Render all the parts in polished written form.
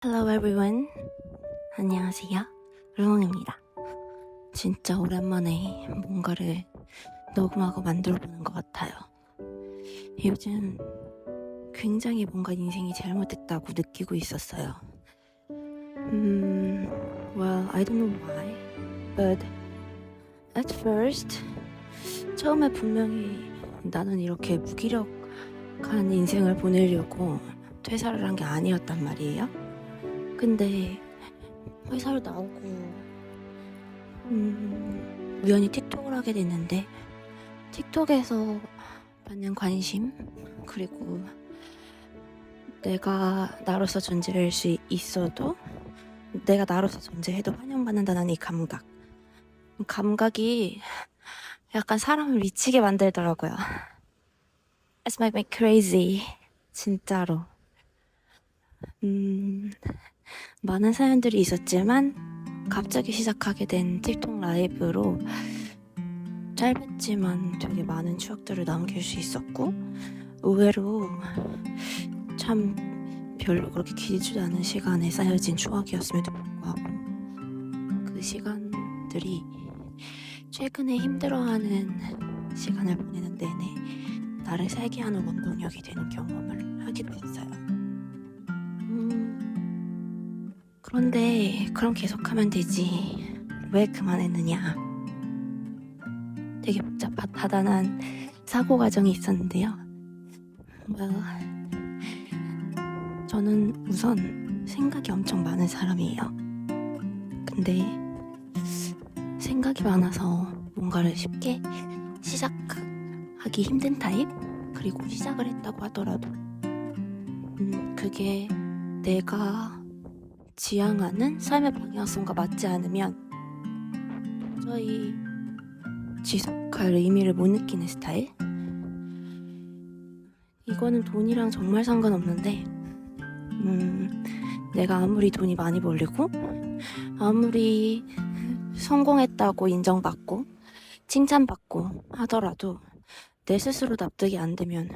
Hello everyone. 안녕하세요. 루몽입니다. 진짜 오랜만에 뭔가를 녹음하고 만들어보는 것 같아요. 요즘 굉장히 뭔가 인생이 잘못됐다고 느끼고 있었어요. Well, I don't know why, but at first 처음에 분명히 나는 이렇게 무기력한 인생을 보내려고 퇴사를 한 게 아니었단 말이에요. 근데 회사를 나오고 우연히 틱톡을 하게 됐는데 틱톡에서 받는 관심, 그리고 내가 나로서 존재할 수 있어도 내가 나로서 존재해도 환영받는다는 이 감각이 약간 사람을 미치게 만들더라고요. It's make me crazy. 진짜로. 많은 사연들이 있었지만 갑자기 시작하게 된 틱톡 라이브로 짧았지만 되게 많은 추억들을 남길 수 있었고, 의외로 참 별로 그렇게 길지도 않은 시간에 쌓여진 추억이었음에도 불구하고 그 시간들이 최근에 힘들어하는 시간을 보내는 내내 나를 살게 하는 원동력이 되는 경험을 하기도 했어요. 그런데 그럼 계속하면 되지, 왜 그만했느냐. 되게 복잡하다는 사고 과정이 있었는데요. 저는 우선 생각이 엄청 많은 사람이에요. 근데 생각이 많아서 뭔가를 쉽게 시작하기 힘든 타입? 그리고 시작을 했다고 하더라도 그게 내가 지향하는 삶의 방향성과 맞지 않으면 도저히 지속할 의미를 못 느끼는 스타일? 이거는 돈이랑 정말 상관없는데 내가 아무리 돈이 많이 벌리고 아무리 성공했다고 인정받고 칭찬받고 하더라도 내 스스로 납득이 안 되면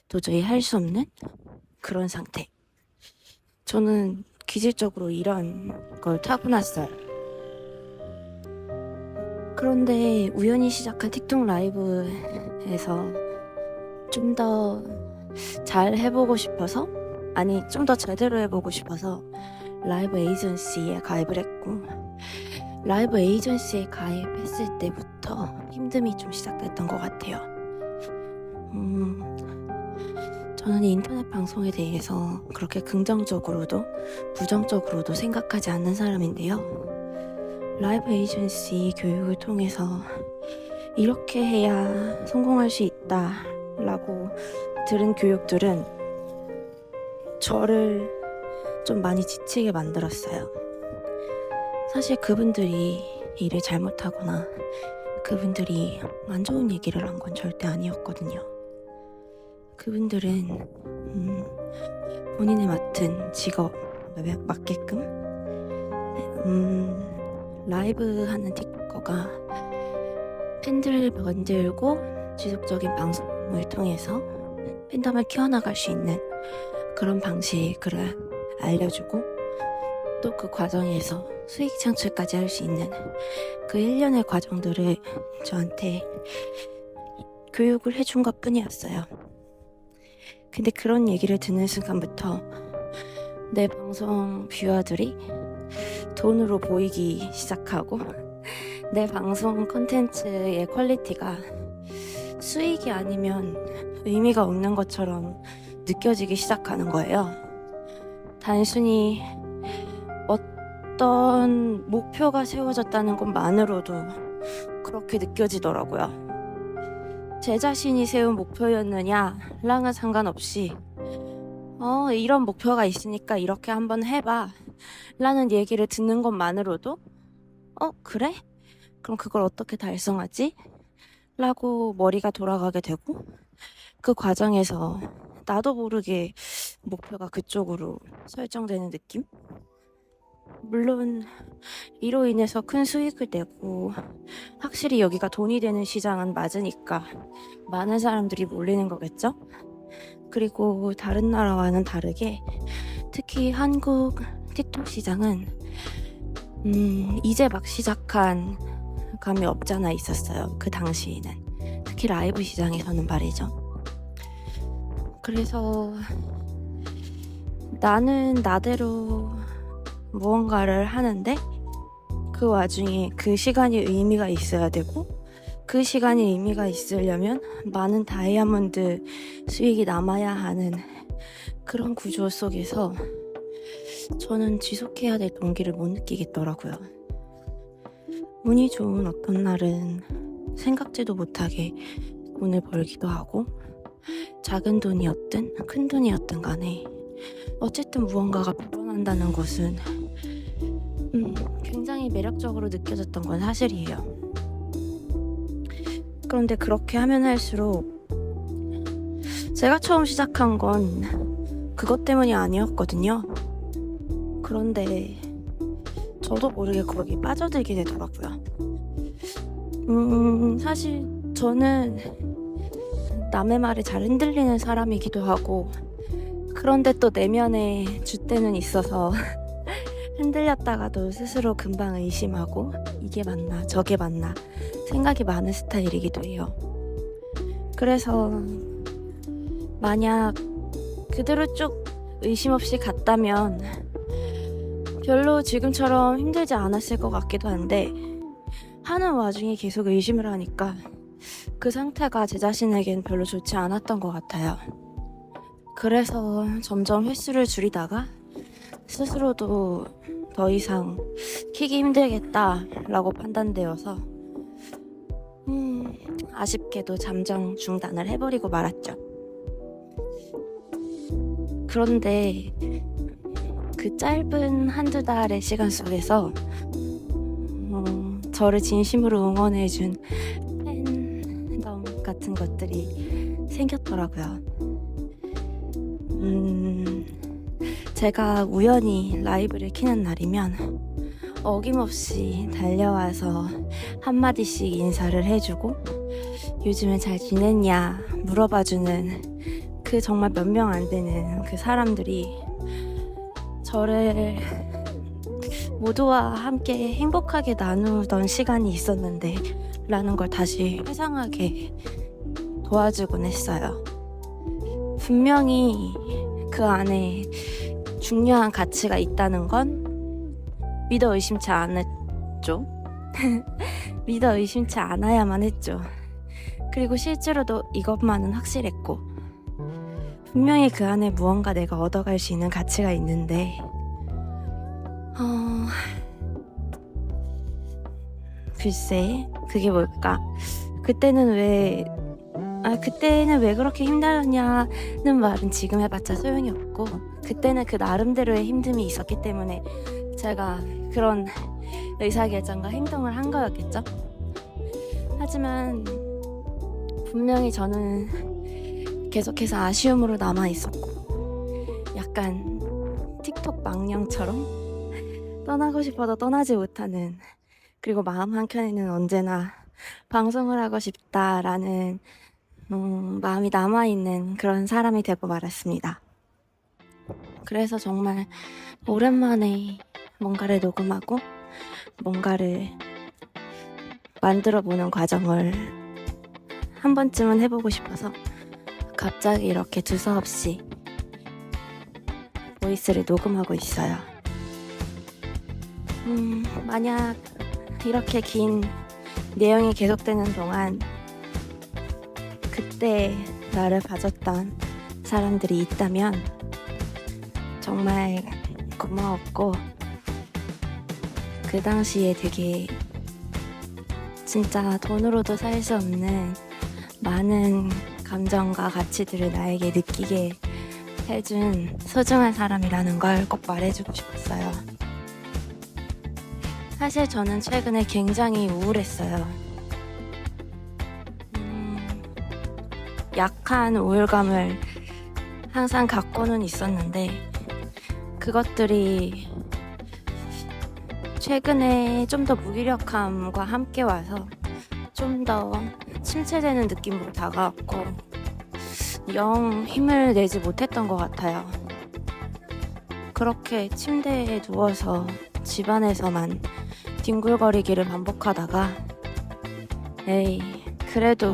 도저히 할 수 없는 그런 상태. 저는 기질적으로 이런 걸 타고났어요. 그런데 우연히 시작한 틱톡 라이브에서 좀 더 잘 해보고 싶어서, 아니 좀 더 제대로 해보고 싶어서 라이브 에이전시에 가입을 했고, 라이브 에이전시에 가입했을 때부터 힘듦이 좀 시작됐던 것 같아요. 저는 인터넷 방송에 대해서 그렇게 긍정적으로도 부정적으로도 생각하지 않는 사람인데요. 라이브 에이전시 교육을 통해서 이렇게 해야 성공할 수 있다 라고 들은 교육들은 저를 좀 많이 지치게 만들었어요. 사실 그분들이 일을 잘못하거나 그분들이 안 좋은 얘기를 한 건 절대 아니었거든요. 그분들은 본인의 맡은 직업에 맞게끔 라이브 하는 틱톡커가 팬들을 만들고 지속적인 방송을 통해서 팬덤을 키워나갈 수 있는 그런 방식을 알려주고, 또 그 과정에서 수익 창출까지 할 수 있는 그 일련의 과정들을 저한테 교육을 해준 것 뿐이었어요. 근데 그런 얘기를 듣는 순간부터 내 방송 뷰어들이 돈으로 보이기 시작하고 내 방송 콘텐츠의 퀄리티가 수익이 아니면 의미가 없는 것처럼 느껴지기 시작하는 거예요. 단순히 어떤 목표가 세워졌다는 것만으로도 그렇게 느껴지더라고요. 제 자신이 세운 목표였느냐랑은 상관없이 이런 목표가 있으니까 이렇게 한번 해봐 라는 얘기를 듣는 것만으로도 그래? 그럼 그걸 어떻게 달성하지? 라고 머리가 돌아가게 되고, 그 과정에서 나도 모르게 목표가 그쪽으로 설정되는 느낌? 물론 이로 인해서 큰 수익을 내고 확실히 여기가 돈이 되는 시장은 맞으니까 많은 사람들이 몰리는 거겠죠? 그리고 다른 나라와는 다르게 특히 한국 틱톡 시장은 이제 막 시작한 감이 없잖아 있었어요. 그 당시에는. 특히 라이브 시장에서는 말이죠. 그래서 나는 나대로 무언가를 하는데 그 와중에 그 시간이 의미가 있어야 되고 그 시간이 의미가 있으려면 많은 다이아몬드 수익이 남아야 하는 그런 구조 속에서 저는 지속해야 될 동기를 못 느끼겠더라고요. 운이 좋은 어떤 날은 생각지도 못하게 돈을 벌기도 하고 작은 돈이었든 큰 돈이었든 간에 어쨌든 무언가가 불어난다는 것은 굉장히 매력적으로 느껴졌던 건 사실이에요. 그런데 그렇게 하면 할수록 제가 처음 시작한 건 그것 때문이 아니었거든요. 그런데 저도 모르게 거기 빠져들게 되더라고요. 사실 저는 남의 말에 잘 흔들리는 사람이기도 하고 그런데 또 내면에 줏대는 있어서 흔들렸다가도 스스로 금방 의심하고 이게 맞나 저게 맞나 생각이 많은 스타일이기도 해요. 그래서 만약 그대로 쭉 의심 없이 갔다면 별로 지금처럼 힘들지 않았을 것 같기도 한데 하는 와중에 계속 의심을 하니까 그 상태가 제 자신에겐 별로 좋지 않았던 것 같아요. 그래서 점점 횟수를 줄이다가 스스로도 더 이상 키기 힘들겠다라고 판단되어서 아쉽게도 잠정 중단을 해버리고 말았죠. 그런데 그 짧은 한두 달의 시간 속에서 저를 진심으로 응원해준 팬덤 같은 것들이 생겼더라고요. 제가 우연히 라이브를 켜는 날이면 어김없이 달려와서 한마디씩 인사를 해주고 요즘은 잘 지냈냐 물어봐주는 그 정말 몇 명 안 되는 그 사람들이 저를 모두와 함께 행복하게 나누던 시간이 있었는데 라는 걸 다시 회상하게 도와주곤 했어요. 분명히 그 안에 중요한 가치가 있다는 건 믿어 의심치 않았죠. 믿어 의심치 않아야만 했죠. 그리고 실제로도 이것만은 확실했고 분명히 그 안에 무언가 내가 얻어갈 수 있는 가치가 있는데 글쎄 그게 뭘까? 그때는 왜 그렇게 힘들었냐는 말은 지금 해봤자 소용이 없고 그때는 그 나름대로의 힘듦이 있었기 때문에 제가 그런 의사결정과 행동을 한 거였겠죠. 하지만 분명히 저는 계속해서 아쉬움으로 남아있었고 약간 틱톡 망령처럼 떠나고 싶어도 떠나지 못하는 그리고 마음 한켠에는 언제나 방송을 하고 싶다라는 마음이 남아있는 그런 사람이 되고 말았습니다. 그래서 정말 오랜만에 뭔가를 녹음하고 뭔가를 만들어보는 과정을 한 번쯤은 해보고 싶어서 갑자기 이렇게 두서없이 보이스를 녹음하고 있어요. 만약 이렇게 긴 내용이 계속되는 동안 그때 나를 봐줬던 사람들이 있다면 정말 고마웠고 그 당시에 되게 진짜 돈으로도 살 수 없는 많은 감정과 가치들을 나에게 느끼게 해준 소중한 사람이라는 걸 꼭 말해주고 싶었어요. 사실 저는 최근에 굉장히 우울했어요. 약한 우울감을 항상 갖고는 있었는데 그것들이 최근에 좀 더 무기력함과 함께 와서 좀 더 침체되는 느낌으로 다가왔고 영 힘을 내지 못했던 것 같아요. 그렇게 침대에 누워서 집안에서만 뒹굴거리기를 반복하다가 에이, 그래도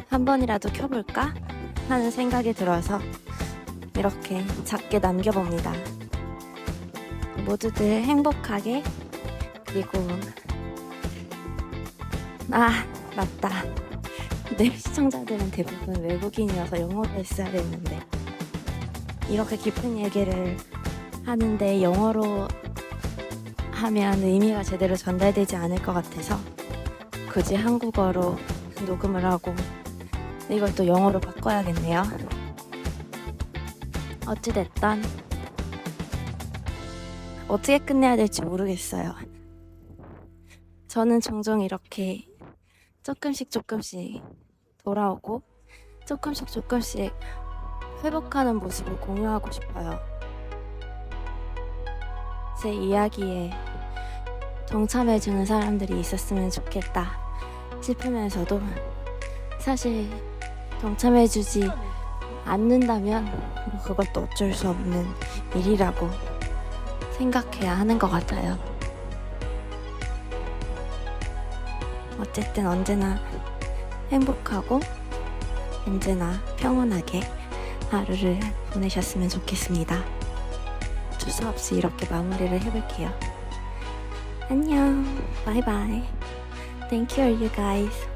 한 번이라도 켜볼까? 하는 생각이 들어서 이렇게 작게 남겨봅니다. 모두들 행복하게, 그리고 맞다. 내 시청자들은 대부분 외국인이어서 영어로 했어야 했는데 이렇게 깊은 얘기를 하는데 영어로 하면 의미가 제대로 전달되지 않을 것 같아서 굳이 한국어로 녹음을 하고 이걸 또 영어로 바꿔야겠네요. 어찌됐든 어떻게 끝내야 될지 모르겠어요. 저는 종종 이렇게 조금씩 돌아오고 조금씩 회복하는 모습을 공유하고 싶어요. 제 이야기에 동참해주는 사람들이 있었으면 좋겠다 싶으면서도 사실 동참해주지 않는다면 뭐 그것도 어쩔 수 없는 일이라고 생각해야 하는 것 같아요. 어쨌든 언제나 행복하고 언제나 평온하게 하루를 보내셨으면 좋겠습니다. 두서없이 이렇게 마무리를 해볼게요. 안녕, 바이바이. Thank you, you guys.